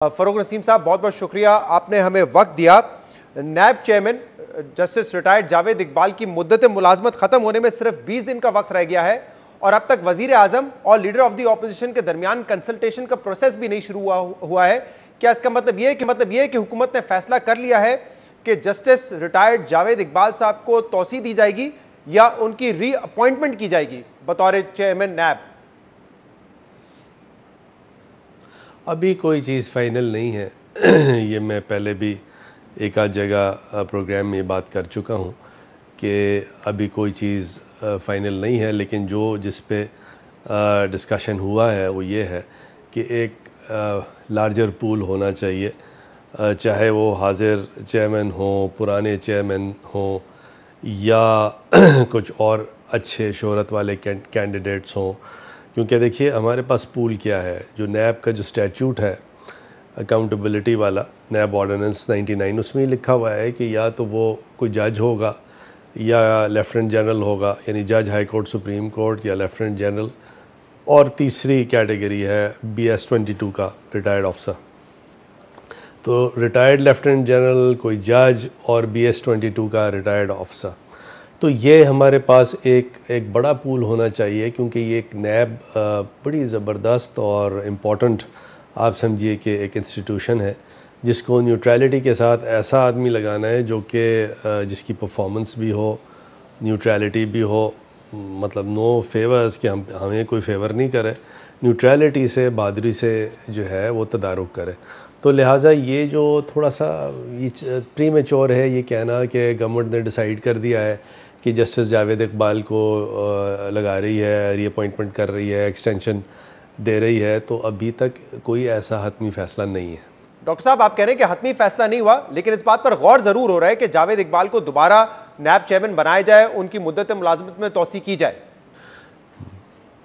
फ़रूक नसीम साहब, बहुत बहुत शुक्रिया, आपने हमें वक्त दिया। NAB chairman justice retired Javed Iqbal की मुद्दत मुलाजमत ख़त्म होने में सिर्फ 20 दिन का वक्त रह गया है और अब तक वज़ीर आज़म और लीडर ऑफ द ऑपोजिशन के दरमियान कंसल्टेशन का प्रोसेस भी नहीं शुरू हुआ है। क्या इसका मतलब ये है कि हुकूमत ने फैसला कर लिया है कि जस्टिस रिटायर्ड जावेद इकबाल साहब को तौसी दी जाएगी या उनकी री अपॉइंटमेंट की जाएगी बतौर चेयरमैन नैब? अभी कोई चीज़ फ़ाइनल नहीं है। ये मैं पहले भी एक आध जगह प्रोग्राम में बात कर चुका हूँ कि अभी कोई चीज़ फ़ाइनल नहीं है, लेकिन जिस पे डिस्कशन हुआ है वो ये है कि एक लार्जर पूल होना चाहिए, चाहे वो हाजिर चेयरमैन हों, पुराने चेयरमैन हों या कुछ और अच्छे शोहरत वाले कैंडिडेट्स हों। क्योंकि देखिए हमारे पास पूल क्या है, जो नैब का जो स्टैट्यूट है अकाउंटेबिलिटी वाला, नैब ऑर्डिनेंस 99, उसमें लिखा हुआ है कि या तो वो कोई जज होगा या लेफ्टिनेंट जनरल होगा, यानी जज हाई कोर्ट, सुप्रीम कोर्ट या लेफ्टिनेंट जनरल, और तीसरी कैटेगरी है BS 22 का रिटायर्ड ऑफिसर। तो रिटायर्ड लेफ्टिनेंट जनरल, कोई जज और BS 22 का रिटायर्ड ऑफिसर। तो ये हमारे पास एक बड़ा पूल होना चाहिए, क्योंकि ये एक नैब बड़ी ज़बरदस्त और इम्पॉर्टेंट, आप समझिए कि एक इंस्टीट्यूशन है जिसको न्यूट्रलिटी के साथ ऐसा आदमी लगाना है जो कि जिसकी परफॉर्मेंस भी हो, न्यूट्रलिटी भी हो, मतलब नो फेवर्स कि हमें कोई फेवर नहीं करे, न्यूट्रलिटी से, बहादुरी से जो है वो तदारुक करे। तो लिहाजा ये जो थोड़ा सा ये प्रीमेच्योर है ये कहना कि गवर्नमेंट ने डिसाइड कर दिया है कि जस्टिस जावेद इकबाल को लगा रही है, रीअपॉइंटमेंट कर रही है, एक्सटेंशन दे रही है, तो अभी तक कोई ऐसा हतमी फ़ैसला नहीं है। डॉक्टर साहब, आप कह रहे हैं कि हतमी फैसला नहीं हुआ, लेकिन इस बात पर गौर जरूर हो रहा है कि जावेद इकबाल को दोबारा नैब चेयरमैन बनाया जाए, उनकी मुद्दत मुलाजमत में तौसी की जाए।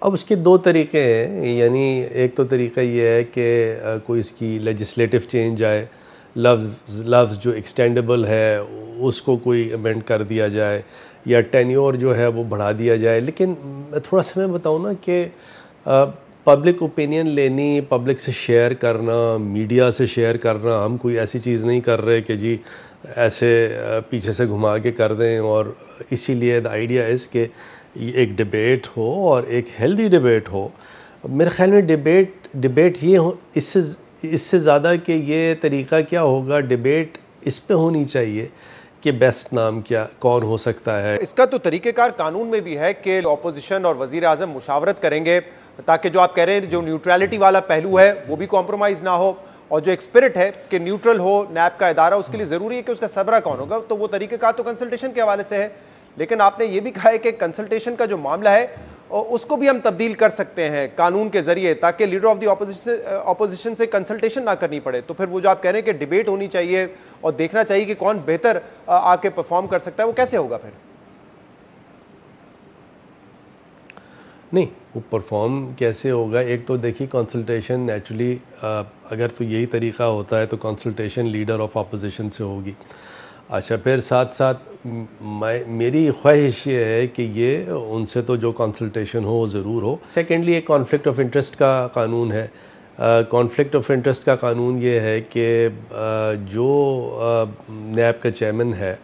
अब उसके दो तरीके हैं, यानी एक तो तरीका ये है कि कोई इसकी लेजिस्लेटिव चेंज आए, लफ्ज़ जो एक्सटेंडेबल है उसको कोई अमेंड कर दिया जाए या टेन्योर जो है वो बढ़ा दिया जाए। लेकिन थोड़ा सा मैं बताऊँ ना कि पब्लिक ओपिनियन लेनी, पब्लिक से शेयर करना, मीडिया से शेयर करना, हम कोई ऐसी चीज़ नहीं कर रहे कि जी ऐसे पीछे से घुमा के कर दें। और इसीलिए द आइडिया इज़ कि एक डिबेट हो और एक हेल्दी डिबेट हो। मेरे ख़्याल में डिबेट ये हो, इससे ज़्यादा कि ये तरीका क्या होगा, डिबेट इस पे होनी चाहिए कि बेस्ट नाम कौन हो सकता है। इसका तो तरीक़ेकार कानून में भी है कि अपोजिशन और वज़ीर आज़म मुशावरत करेंगे ताकि जो आप कह रहे हैं जो न्यूट्रलिटी वाला पहलू है वो भी कॉम्प्रोमाइज़ ना हो, और जो एक स्पिरिट है कि न्यूट्रल हो नैब का इदारा, उसके लिए ज़रूरी है कि उसका सरबरा कौन होगा। तो वो तरीक़ेकार तो कंसल्टेशन के हवाले से है, लेकिन आपने ये भी कहा है कि कंसल्टेशन का जो मामला है उसको भी हम तब्दील कर सकते हैं कानून के ज़रिए, ताकि लीडर ऑफ द ऑपोजिशन से कंसल्टेशन ना करनी पड़े। तो फिर वो जो आप कह रहे हैं कि डिबेट होनी चाहिए और देखना चाहिए कि कौन बेहतर आके परफॉर्म कर सकता है, वो कैसे होगा फिर? नहीं, वो परफॉर्म कैसे होगा, एक तो देखिए कंसल्टेशन नेचुरली अगर तो यही तरीका होता है तो कंसल्टेशन लीडर ऑफ अपोजिशन से होगी। अच्छा, फिर साथ साथ मेरी ख्वाहिश ये है कि ये उनसे तो जो कंसल्टेशन हो वो ज़रूर हो। सेकेंडली एक कॉन्फ्लिक्ट ऑफ इंटरेस्ट का कानून है। कॉन्फ्लिक्ट ऑफ इंटरेस्ट का कानून ये है कि जो नैब का चेयरमैन है,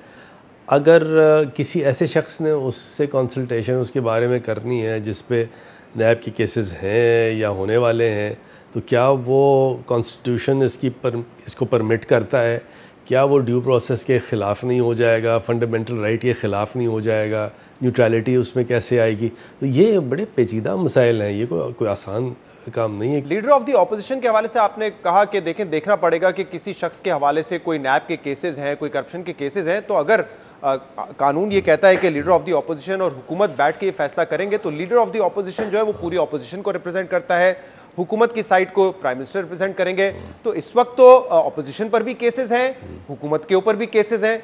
अगर किसी ऐसे शख्स ने उससे कंसल्टेशन उसके बारे में करनी है जिस पे नैब के केसेस हैं या होने वाले हैं, तो क्या वो कॉन्स्टिट्यूशन इसको परमिट करता है? क्या वो ड्यू प्रोसेस के ख़िलाफ़ नहीं हो जाएगा? फंडामेंटल राइट के ख़िलाफ़ नहीं हो जाएगा? न्यूट्रलिटी उसमें कैसे आएगी? तो ये बड़े पेचीदा मसाइल हैं, ये कोई आसान काम नहीं है। लीडर ऑफ द ऑपोजिशन के हवाले से आपने कहा कि देखना पड़ेगा कि किसी शख्स के हवाले से कोई नैब के केसेस हैं, कोई करप्शन के केसेस हैं, तो अगर कानून ये कहता है कि लीडर ऑफ द ऑपोजिशन और हुकूमत बैठ के ये फैसला करेंगे, तो लीडर ऑफ द ऑपोजिशन जो है वो पूरी ऑपोजिशन को रिप्रेजेंट करता है, हुकूमत की साइड को प्राइम मिनिस्टर रिप्रेजेंट करेंगे। तो इस वक्त तो ऑपोजिशन पर भी केसेस हैं, हुकूमत के ऊपर भी केसेस हैं।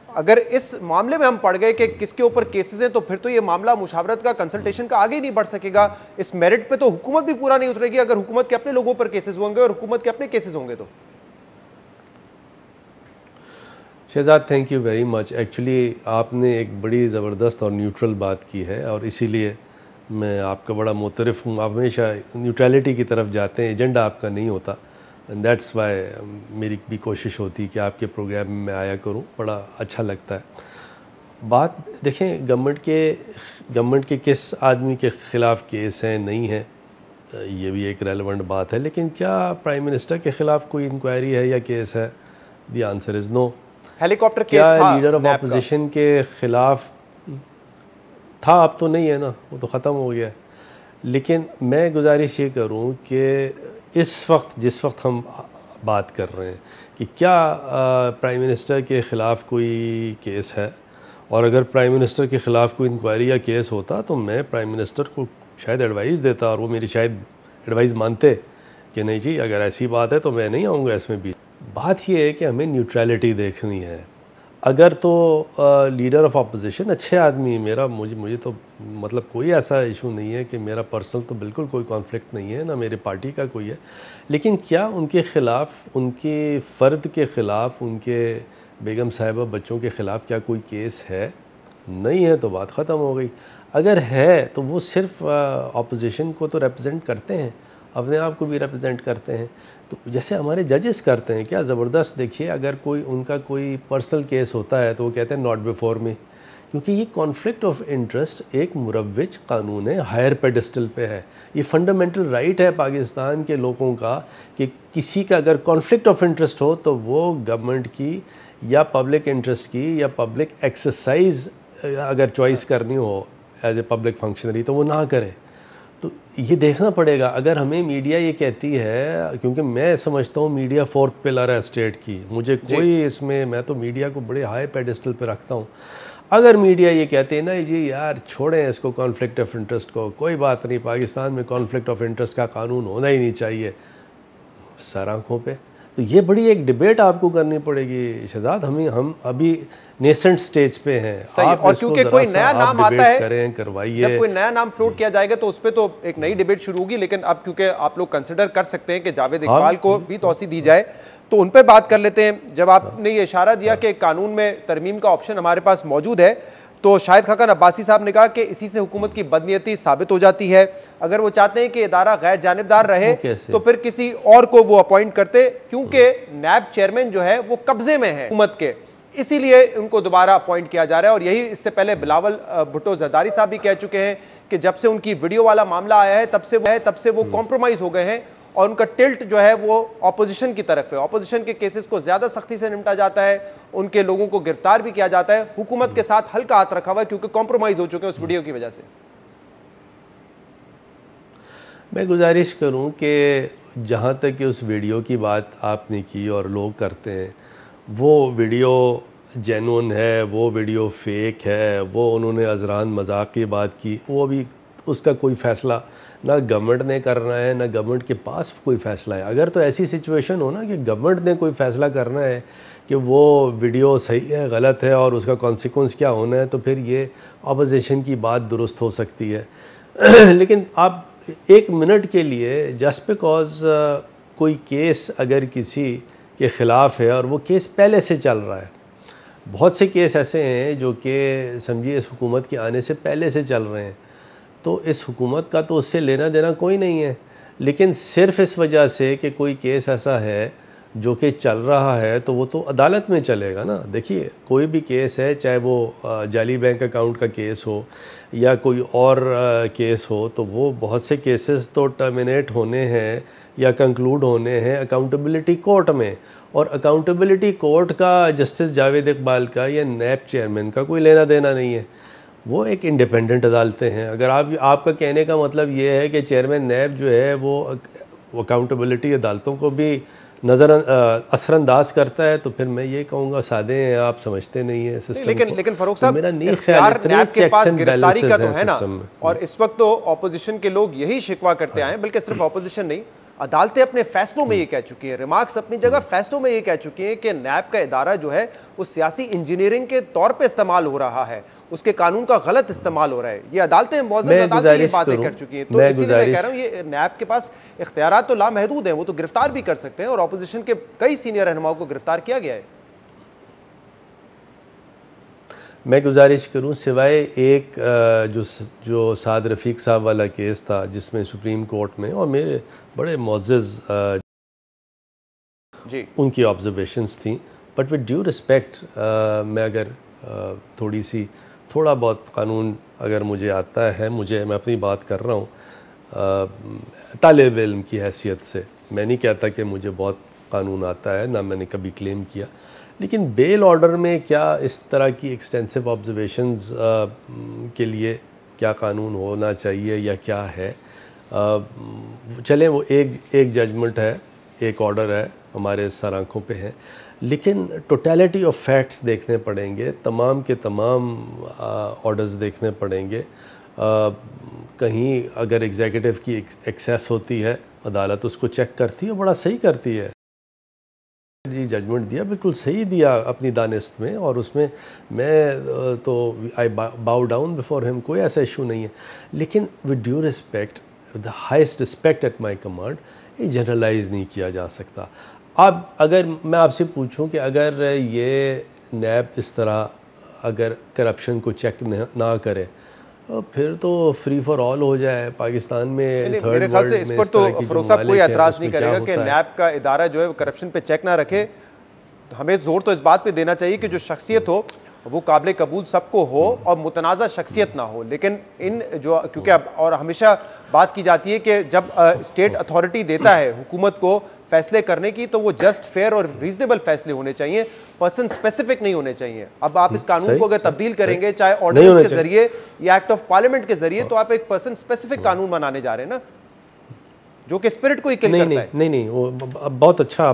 अगर इस मामले में हम पड़ गए कि किसके ऊपर केसेस हैं, तो फिर तो ये मामला मुशावरत का, कंसल्टेशन का आगे ही नहीं बढ़ सकेगा। इस मेरिट पे तो हुकूमत भी पूरा नहीं उतरेगी अगर हुकूमत के अपने लोगों पर केसेस होंगे और हुकूमत के अपने केसेस होंगे तो। Shehzad, thank you very much. Actually आपने एक बड़ी ज़बरदस्त और न्यूट्रल बात की है और इसीलिए मैं आपका बड़ा मुतरफ़ हूँ। आप हमेशा न्यूट्रलिटी की तरफ जाते हैं, एजेंडा आपका नहीं होता। दैट्स वाई मेरी भी कोशिश होती है कि आपके प्रोग्राम में आया करूं, बड़ा अच्छा लगता है। बात देखें, गवर्नमेंट के किस आदमी के ख़िलाफ़ केस हैं नहीं है, ये भी एक रेलेवेंट बात है, लेकिन क्या प्राइम मिनिस्टर के ख़िलाफ़ कोई इंक्वायरी है या केस है? The answer is no. Helicopter case क्या था लीडर ऑफ नैब का? अपोजिशन के ख़िलाफ़ था? अब तो नहीं है ना, वो तो ख़त्म हो गया है। लेकिन मैं गुजारिश ये करूं कि इस वक्त जिस वक्त हम बात कर रहे हैं कि क्या प्राइम मिनिस्टर के ख़िलाफ़ कोई केस है, और अगर प्राइम मिनिस्टर के ख़िलाफ़ कोई इंक्वायरी या केस होता तो मैं प्राइम मिनिस्टर को शायद एडवाइस देता और वो मेरी शायद एडवाइस मानते कि नहीं जी, अगर ऐसी बात है तो मैं नहीं आऊँगा इसमें भी। बात ये है कि हमें न्यूट्रलिटी देखनी है। अगर तो लीडर ऑफ अपोजिशन अच्छे आदमी, मेरा मुझे तो मतलब कोई ऐसा इशू नहीं है कि मेरा पर्सनल तो बिल्कुल कोई कॉन्फ्लिक्ट नहीं है, ना मेरे पार्टी का कोई है, लेकिन क्या उनके ख़िलाफ़, उनके फ़र्द के ख़िलाफ़, उनके बेगम साहिबा बच्चों के ख़िलाफ़ क्या कोई केस है? नहीं है तो बात ख़त्म हो गई। अगर है तो वो सिर्फ अपोजिशन को तो रिप्रेजेंट करते हैं, अपने आप को भी रिप्रेजेंट करते हैं। तो जैसे हमारे जजेस करते हैं, क्या ज़बरदस्त देखिए, अगर कोई उनका कोई पर्सनल केस होता है तो वो कहते हैं नॉट बिफोर मी, क्योंकि ये कॉन्फ्लिक्ट ऑफ इंटरेस्ट एक मुरव्वज कानून है, हायर पेडिस्टल पे है। ये फंडामेंटल राइट है पाकिस्तान के लोगों का कि किसी का अगर कॉन्फ्लिक्ट ऑफ इंटरेस्ट हो तो वो गवर्नमेंट की या पब्लिक इंटरेस्ट की या पब्लिक एक्सरसाइज अगर चॉइस करनी हो एज ए पब्लिक फंक्शनरी तो वो ना करे। तो ये देखना पड़ेगा। अगर हमें मीडिया ये कहती है, क्योंकि मैं समझता हूँ मीडिया फोर्थ पिलर है स्टेट की, मुझे कोई इसमें, मैं तो मीडिया को बड़े हाई पेडिस्टल पे रखता हूँ। अगर मीडिया ये कहते हैं ना जी यार छोड़ें इसको, कॉन्फ्लिक्ट ऑफ इंटरेस्ट को, कोई बात नहीं, पाकिस्तान में कॉन्फ्लिक्ट ऑफ इंटरेस्ट का कानून होना ही नहीं चाहिए, सर आँखों पे, तो ये बड़ी एक डिबेट आपको करनी पड़ेगी शहजाद। हम अभी नेसेंट स्टेज पे हैं। सही। आप और क्योंकि कोई नया नाम आता है, करें, करवाइए, जब कोई नया नाम फ्लोट किया जाएगा तो उस पर तो एक नई डिबेट शुरू होगी। लेकिन अब क्योंकि आप लोग कंसिडर कर सकते हैं कि जावेद इकबाल को भी तौसी दी जाए, तो उन पर बात कर लेते हैं। जब आपने ये इशारा दिया कि कानून में तरमीम का ऑप्शन हमारे पास मौजूद है, तो शाहिद खाकान अब्बासी साहब ने कहा कि इसी से हुकूमत की बदनीयती साबित हो जाती है। अगर वो चाहते हैं कि इदारा गैर जानिबदार रहे तो फिर किसी और को वो अपॉइंट करते, क्योंकि नैब चेयरमैन जो है वो कब्जे में है हुकूमत के, इसीलिए उनको दोबारा अपॉइंट किया जा रहा है। और यही इससे पहले बिलावल भुट्टो जरदारी साहब भी कह चुके हैं कि जब से उनकी वीडियो वाला मामला आया है तब से वो कॉम्प्रोमाइज हो गए हैं और उनका टिल्ट जो है वो ऑपोजिशन की तरफ है। ऑपोजिशन के केसेस को ज्यादा सख्ती से निपटा जाता है, उनके लोगों को गिरफ्तार भी किया जाता है, हुकूमत के साथ हल्का हाथ रखा हुआ है क्योंकि कॉम्प्रोमाइज हो चुके हैं उस वीडियो की वजह से। मैं गुजारिश करूं कि जहां तक कि उस वीडियो की बात आपने की और लोग करते हैं, वो वीडियो जेन्युइन है, वो वीडियो फेक है, वो उन्होंने अजरान मजाक की बात की, वो भी उसका कोई फ़ैसला ना गवर्नमेंट ने करना है, ना गवर्नमेंट के पास कोई फ़ैसला है। अगर तो ऐसी सिचुएशन हो ना कि गवर्नमेंट ने कोई फ़ैसला करना है कि वो वीडियो सही है गलत है और उसका कॉन्सिक्वेंस क्या होना है, तो फिर ये अपोजिशन की बात दुरुस्त हो सकती है। लेकिन आप एक मिनट के लिए जस्ट बिकॉज कोई केस अगर किसी के ख़िलाफ़ है और वो केस पहले से चल रहा है, बहुत से केस ऐसे हैं जो कि समझिए इस हुकूमत के आने से पहले से चल रहे हैं, तो इस हुकूमत का तो उससे लेना देना कोई नहीं है, लेकिन सिर्फ इस वजह से कि कोई केस ऐसा है जो कि चल रहा है तो वो तो अदालत में चलेगा ना। देखिए कोई भी केस है, चाहे वो जाली बैंक अकाउंट का केस हो या कोई और केस हो, तो वो बहुत से केसेस तो टर्मिनेट होने हैं या कंक्लूड होने हैं अकाउंटेबिलिटी कोर्ट में, और अकाउंटेबिलिटी कोर्ट का जस्टिस जावेद इकबाल का या नैब चेयरमैन का कोई लेना देना नहीं है, वो एक इंडिपेंडेंट अदालतें हैं। अगर आपका कहने का मतलब ये है कि चेयरमैन नैब जो है वो अकाउंटेबिलिटी अदालतों को भी असरअंदाज करता है, तो फिर मैं ये कहूँगा सादे हैं आप, समझते नहीं है सिस्टम। लेकिन फरूख साहब, मेरा नहीं ख्याल नैब के पास गिरफ्तारी का तो है ना, सिस्टम में। और इस वक्त तो ऑपोजिशन के लोग यही शिकवा करते आए, बल्कि सिर्फ ऑपोजिशन नहीं, अदालतें अपने फैसलों में ये कह चुकी हैं, रिमार्क्स अपनी जगह फैसलों में ये कह चुकी हैं कि नैब का इदारा जो है वो सियासी इंजीनियरिंग के तौर पे इस्तेमाल हो रहा है, उसके कानून का गलत इस्तेमाल हो रहा है। ये अदालतें मुअज़्ज़ज़ अदालतें ये बातें कर चुकी हैं, तो इसीलिए मैं कह रहा हूँ ये नैब के पास इख्तियारात तो लामहदूद हैं, वो तो गिरफ्तार भी कर सकते हैं और ऑपोजिशन के कई सीनियर रहनुमाओं को गिरफ्तार किया गया है। मैं गुजारिश करूं, सिवाय एक जो साद रफ़ीक साहब वाला केस था जिसमें सुप्रीम कोर्ट में और मेरे बड़े मुअज़्ज़ज़ जी। उनकी ऑब्जर्वेशंस थी। बट विद ड्यू रिस्पेक्ट, मैं अगर थोड़ा बहुत कानून अगर मुझे आता है, मैं अपनी बात कर रहा हूँ तालिब इल्म की हैसियत से, मैं नहीं कहता कि मुझे बहुत कानून आता है, ना मैंने कभी क्लेम किया, लेकिन बेल ऑर्डर में क्या इस तरह की एक्सटेंसिव ऑब्जर्वेशंस के लिए क्या कानून होना चाहिए या क्या है? चलें, वो एक जजमेंट है, एक ऑर्डर है, हमारे सर आँखों पे है, लेकिन टोटलिटी ऑफ फैक्ट्स देखने पड़ेंगे, तमाम के तमाम ऑर्डर्स देखने पड़ेंगे। कहीं अगर एग्जीक्यूटिव की एक्सेस होती है, अदालत उसको चेक करती है, बड़ा सही करती है। जी जजमेंट दिया, बिल्कुल सही दिया अपनी दानिस्त में, और उसमें मैं तो आई बाउ डाउन बिफोर हिम, कोई ऐसा इशू नहीं है। लेकिन with due respect, the highest respect at my command, ये जनरलाइज नहीं किया जा सकता। अब अगर मैं आपसे पूछूं कि अगर ये नैब इस तरह अगर करप्शन को चेक ना करे, फिर तो फ्री फॉर ऑल हो जाए पाकिस्तान में। मेरे ख्याल से इस पर तो फरूख साहब कोई एतराज़ नहीं करेगा कि नैब का इदारा जो है करप्शन पे चेक ना रखे। हमें जोर तो इस बात पे देना चाहिए कि जो शख्सियत हो वो काबिल कबूल सबको हो और मुतनाज़ा शख्सियत ना हो। लेकिन इन जो, क्योंकि अब और हमेशा बात की जाती है कि जब स्टेट अथॉरिटी देता है हुकूमत को फैसले करने की, तो वो जस्ट फेयर और रीजनेबल फैसले होने चाहिए, पर्सन स्पेसिफिक नहीं होने चाहिए। अब आप इस कानून को अगर तब्दील करेंगे, चाहे ऑर्डिनेंस के जरिए या एक्ट ऑफ पार्लियामेंट के जरिए, तो आप एक पर्सन स्पेसिफिक कानून बनाने जा रहे हैं ना, जो कि स्पिरिट को ही किल करता है। नहीं, वो बहुत अच्छा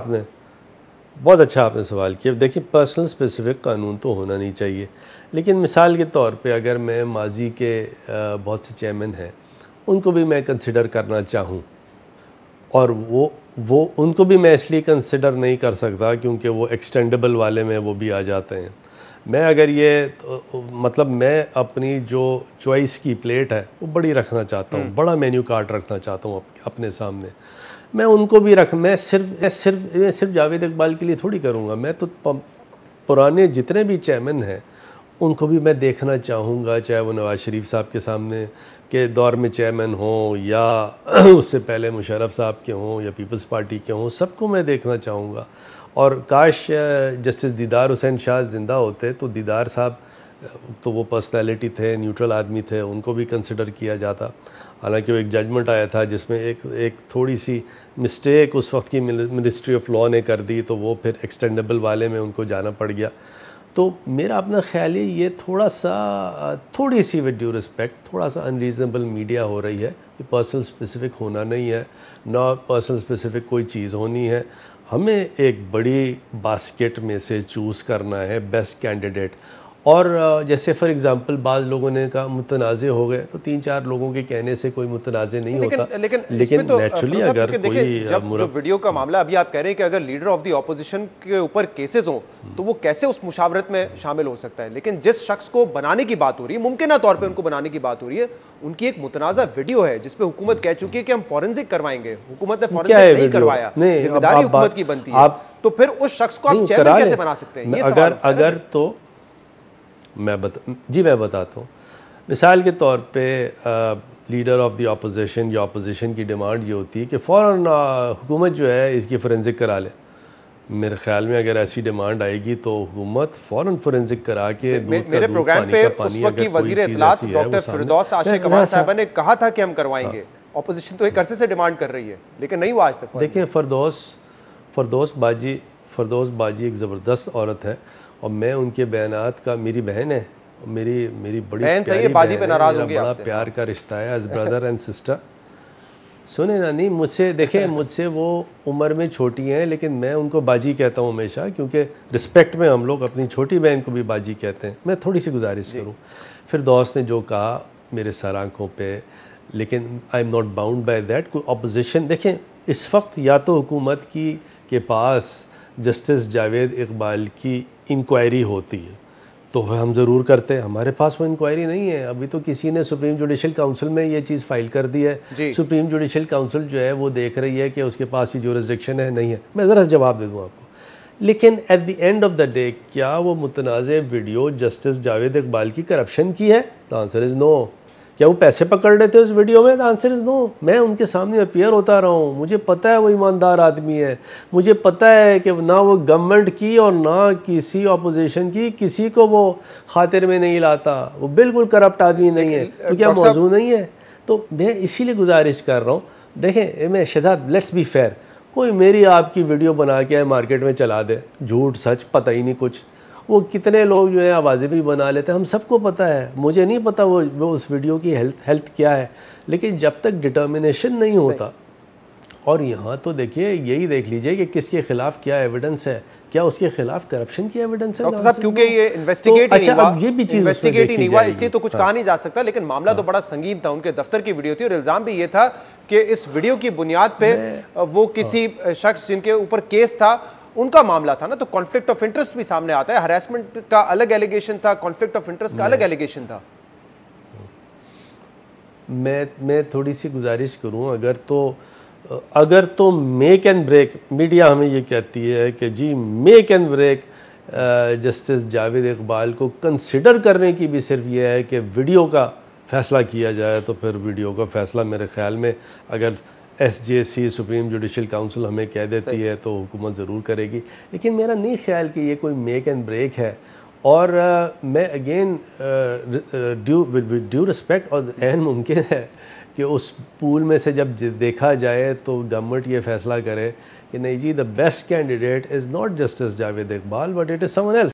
आपने सवाल किया। देखिए, पर्सनल स्पेसिफिक कानून तो होना नहीं चाहिए, लेकिन मिसाल के तौर पे अगर मैं माजी के बहुत से चेयरमैन हैं, उनको भी मैं कंसिडर करना चाहूँ, और वो उनको भी मैं इसलिए कंसिडर नहीं कर सकता क्योंकि वो एक्सटेंडेबल वाले में वो भी आ जाते हैं। मैं अगर मतलब मैं अपनी जो चॉइस की प्लेट है वो बड़ी रखना चाहता हूँ, बड़ा मेन्यू कार्ड रखना चाहता हूँ अपने सामने। मैं उनको भी मैं सिर्फ जावेद इकबाल के लिए थोड़ी करूँगा। मैं तो पुराने जितने भी चेयरमैन हैं उनको भी मैं देखना चाहूँगा, चाहे वो नवाज शरीफ साहब के सामने के दौर में चेयरमैन हों या उससे पहले मुशर्रफ साहब के हों या पीपल्स पार्टी के हों, सबको मैं देखना चाहूँगा। और काश जस्टिस दीदार हुसैन शाह ज़िंदा होते तो दीदार साहब तो वो पर्सनैलिटी थे, न्यूट्रल आदमी थे, उनको भी कंसिडर किया जाता। हालांकि वो एक जजमेंट आया था जिसमें एक थोड़ी सी मिस्टेक उस वक्त की मिनिस्ट्री ऑफ लॉ ने कर दी, तो वो फिर एक्सटेंडेबल वाले में उनको जाना पड़ गया। तो मेरा अपना ख्याल है ये थोड़ी सी विद ड्यू रिस्पेक्ट थोड़ा सा अनरीज़नेबल मीडिया हो रही है। ये पर्सनल स्पेसिफिक होना नहीं है, ना पर्सनल स्पेसिफिक कोई चीज़ होनी है। हमें एक बड़ी बास्केट में से चूज़ करना है बेस्ट कैंडिडेट। और जैसे फॉर एग्जांपल बाज़ लोगों ने कहा मुतनाज़े हो गए, तो 3-4 लोगों के कहने से कोई मुतनाज़े नहीं होता। लेकिन तो नेचुरली अगर कोई जो वीडियो का मामला अभी आप कह रहे हैं कि अगर लीडर ऑफ द ऑपोजिशन के ऊपर केसेस हों तो वो कैसे उस मुशावरत में शामिल हो सकता है। लेकिन जिस शख्स को बनाने की बात हो रही है, मुमकिन तौर पर उनको बनाने की बात हो रही है, उनकी एक मुतनाज़ा वीडियो है जिसपे हुकूमत कह चुकी है कि हम फॉरेंसिक करवाएंगे। हुकूमत ने फॉरेंसिक नहीं करवाया, जिम्मेदारी हुकूमत की बनती है। तो फिर उस शख्स को आप चेयरमैन कैसे बना सकते हैं? अगर तो मैं बताता हूँ। मिसाल के तौर पे लीडर ऑफ द ऑपोजिशन या ऑपोजिशन की डिमांड ये होती है कि फ़ौरन हुकूमत जो है इसकी फोरेंसिक करा ले। मेरे ख्याल में अगर ऐसी डिमांड आएगी तो हुकूमत फ़ौरन फोरेंसिक करा के मेरे प्रोग्राम पे उस वक्त की वज़ीर इत्तलात डॉक्टर फिरदौस आशिक अमान साहिबा ने कहा था कि हम करवाएंगे। ऑपोजिशन तो एक अरसे से डिमांड कर रही है, लेकिन नहीं हुआ आज तक। देखिए, फरदौस बाजी एक ज़बरदस्त औरत है, और मैं उनके बयानात का, मेरी बहन है, मेरी बड़ी प्यारी बाजी पे नाराज होंगे, बड़ा प्यार का रिश्ता है एज ब्रदर एंड सिस्टर। सुने ना, नहीं मुझसे वो उम्र में छोटी हैं, लेकिन मैं उनको बाजी कहता हूँ हमेशा, क्योंकि रिस्पेक्ट में हम लोग अपनी छोटी बहन को भी बाजी कहते हैं। मैं थोड़ी सी गुजारिश करूँ, फिरदौस ने जो कहा मेरे सर आँखों पे, लेकिन I am not bound by that. कोई अपोजिशन, देखें इस वक्त या तो हुकूमत के पास जस्टिस जावेद इकबाल की इंक्वायरी होती है तो हम ज़रूर करते हैं, हमारे पास वो इंक्वायरी नहीं है। अभी तो किसी ने सुप्रीम जुडिशल काउंसिल में ये चीज़ फाइल कर दी है। सुप्रीम जुडिशल काउंसिल जो है वो देख रही है कि उसके पास ये जुरिसडिक्शन है, नहीं है। मैं ज़रा जवाब दे दूँ आपको। लेकिन at the end of the day क्या वो मुतनाज़ वीडियो जस्टिस जावेद इकबाल की करप्शन की है? The answer is no. क्या वो पैसे पकड़ रहे थे उस वीडियो में? The answer is no. मैं उनके सामने अपीयर होता रहा हूँ, मुझे पता है वो ईमानदार आदमी है, मुझे पता है कि ना वो गवर्नमेंट की और ना किसी अपोजिशन की किसी को वो खातिर में नहीं लाता, वो बिल्कुल करप्ट आदमी नहीं है। तो क्या मौजू नहीं है? तो मैं इसीलिए गुजारिश कर रहा हूँ, देखें मैं शहजाद, लेट्स बी फेयर, कोई मेरी आपकी वीडियो बना के मार्केट में चला दे, झूठ सच पता ही नहीं कुछ, वो कितने लोग जो है आवाज़ें भी बना लेते हैं, हम सबको पता है। मुझे नहीं पता वो उस वीडियो की हेल्थ क्या है, लेकिन जब तक डिटर्मिनेशन नहीं होता, और यहाँ तो देखिए यही देख लीजिए कि किसके खिलाफ क्या एविडेंस है, क्या उसके खिलाफ करप्शन की एविडेंस है? डॉक्टर साहब, क्योंकि ये इन्वेस्टिगेट ही नहीं हुआ, ये भी चीज़ इन्वेस्टिगेट ही नहीं हुआ, इसलिए तो कुछ कहा नहीं जा सकता। लेकिन मामला तो बड़ा संगीन था, उनके दफ्तर की वीडियो थी और इल्ज़ाम भी ये था कि इस वीडियो की बुनियाद पे वो किसी शख्स जिनके ऊपर केस था उनका मामला था ना, तो कॉन्फ्लिक्ट ऑफ इंटरेस्ट भी सामने आता है। हरासमेंट का अलग एलिगेशन था, कॉन्फ्लिक्ट ऑफ इंटरेस्ट का अलग एलिगेशन था। मैं थोड़ी सी गुजारिश करूं, अगर तो मेक एंड ब्रेक, मीडिया हमें ये कहती है कि जी make and break justice Javed Iqbal को कंसिडर करने की भी सिर्फ ये है कि वीडियो का फ़ैसला किया जाए, तो फिर वीडियो का फ़ैसला मेरे ख़्याल में अगर SJC सुप्रीम जुडिशल काउंसिल हमें कह देती है तो हुकूमत ज़रूर करेगी। लेकिन मेरा नहीं ख्याल कि ये कोई मेक एंड ब्रेक है। और मैं अगेन ड्यू रिस्पेक्ट, और एन मुमकिन है कि उस पूल में से जब देखा जाए तो गवर्नमेंट ये फ़ैसला करे कि नहीं जी, the best candidate is not justice Javed Iqbal but it is someone else.